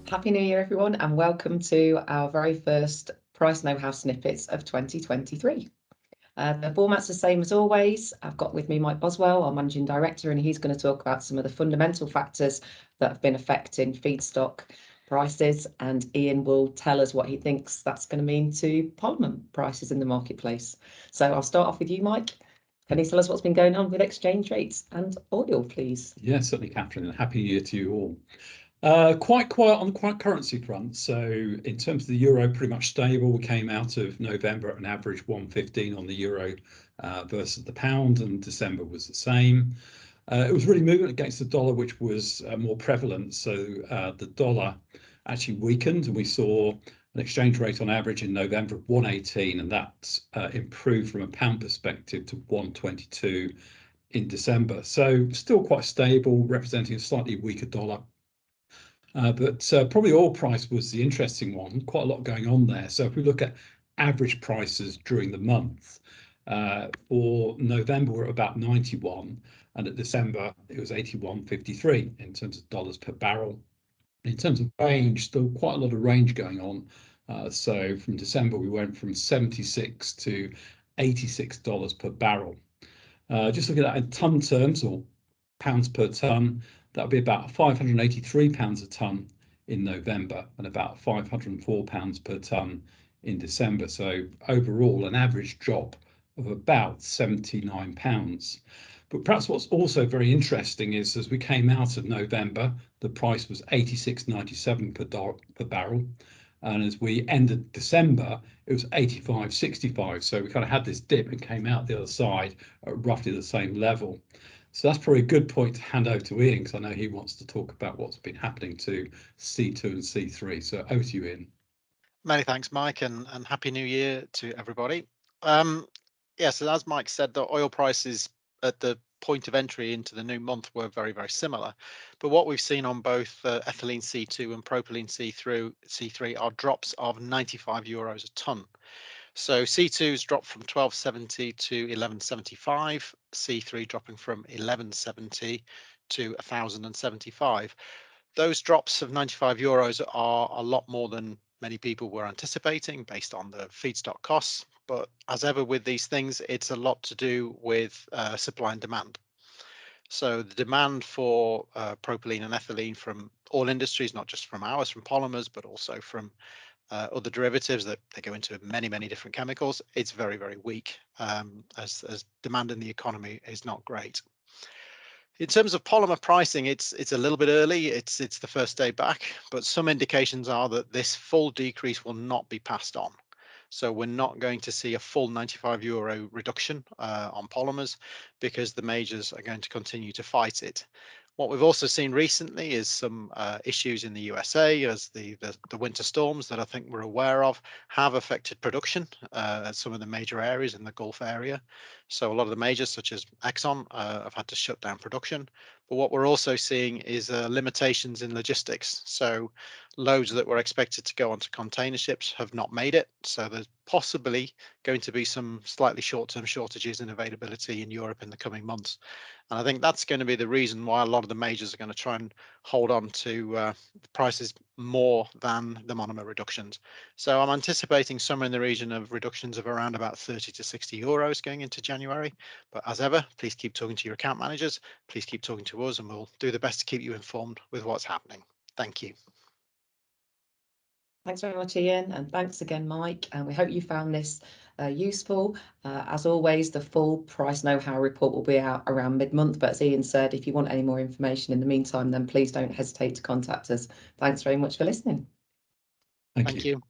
Happy New Year, everyone, and welcome to our very first Price Know-How Snippets of 2023. The format's the same as always. I've got with me Mike Boswell, our Managing Director, and he's going to talk about some of the fundamental factors that have been affecting feedstock prices, and Ian will tell us what he thinks that's going to mean to polymer prices in the marketplace. So I'll start off with you, Mike. Can you tell us what's been going on with exchange rates and oil, please? Yeah, certainly, Catherine, and Happy New Year to you all. Quite quiet on the currency front. So in terms of the euro, pretty much stable. We came out of November at an average 1.15 on the euro versus the pound, and December was the same. It was really moving against the dollar, which was more prevalent. So the dollar actually weakened, and we saw an exchange rate on average in November of 1.18, and that improved from a pound perspective to 1.22 in December. So still quite stable, representing a slightly weaker dollar. But probably oil price was the interesting one, quite a lot going on there. So if we look at average prices during the month, for November we're at about 91, and at December it was 81.53 in terms of dollars per barrel. In terms of range, still quite a lot of range going on. So from December we went from 76 to $86 per barrel. Just looking at that in ton terms, or pounds per ton, that would be about £583 a tonne in November and about £504 per tonne in December. So overall, an average drop of about £79. But perhaps what's also very interesting is, as we came out of November, the price was 86.97 per barrel. And as we ended December, it was 85.65. So we kind of had this dip and came out the other side at roughly the same level. So that's probably a good point to hand over to Ian, because I know he wants to talk about what's been happening to C2 and C3. So over to you, Ian. Many thanks, Mike, and Happy New Year to everybody. Yes, as Mike said, the oil prices at the point of entry into the new month were very, very similar. But what we've seen on both ethylene C2 and propylene C3 are drops of 95 euros a tonne. So C2's dropped from 1270 to 1175, C3 dropping from 1170 to 1075. Those drops of 95 euros are a lot more than many people were anticipating based on the feedstock costs. But as ever with these things, it's a lot to do with supply and demand. So the demand for propylene and ethylene from all industries, not just from ours, from polymers, but also from other derivatives that they go into many, many different chemicals, it's very, very weak, as demand in the economy is not great. In terms of polymer pricing, it's a little bit early. It's the first day back, but some indications are that this full decrease will not be passed on. So we're not going to see a full 95 euro reduction on polymers, because the majors are going to continue to fight it. What we've also seen recently is some issues in the USA, as the winter storms that I think we're aware of have affected production at some of the major areas in the Gulf area. So a lot of the majors, such as Exxon, have had to shut down production. But what we're also seeing is limitations in logistics. So loads that were expected to go onto container ships have not made it. So there's possibly going to be some slightly short-term shortages in availability in Europe in the coming months. And I think that's going to be the reason why a lot of the majors are going to try and hold on to prices more than the monomer reductions. So I'm anticipating somewhere in the region of reductions of around about 30 to 60 euros going into January. But as ever, please keep talking to your account managers. Please keep talking to us, and we'll do the best to keep you informed with what's happening. Thank you. Thanks very much, Ian, and thanks again, Mike. And we hope you found this useful. As always, the full price know-how report will be out around mid-month. But as Ian said, if you want any more information in the meantime, then please don't hesitate to contact us. Thanks very much for listening. Thank Thank you. you.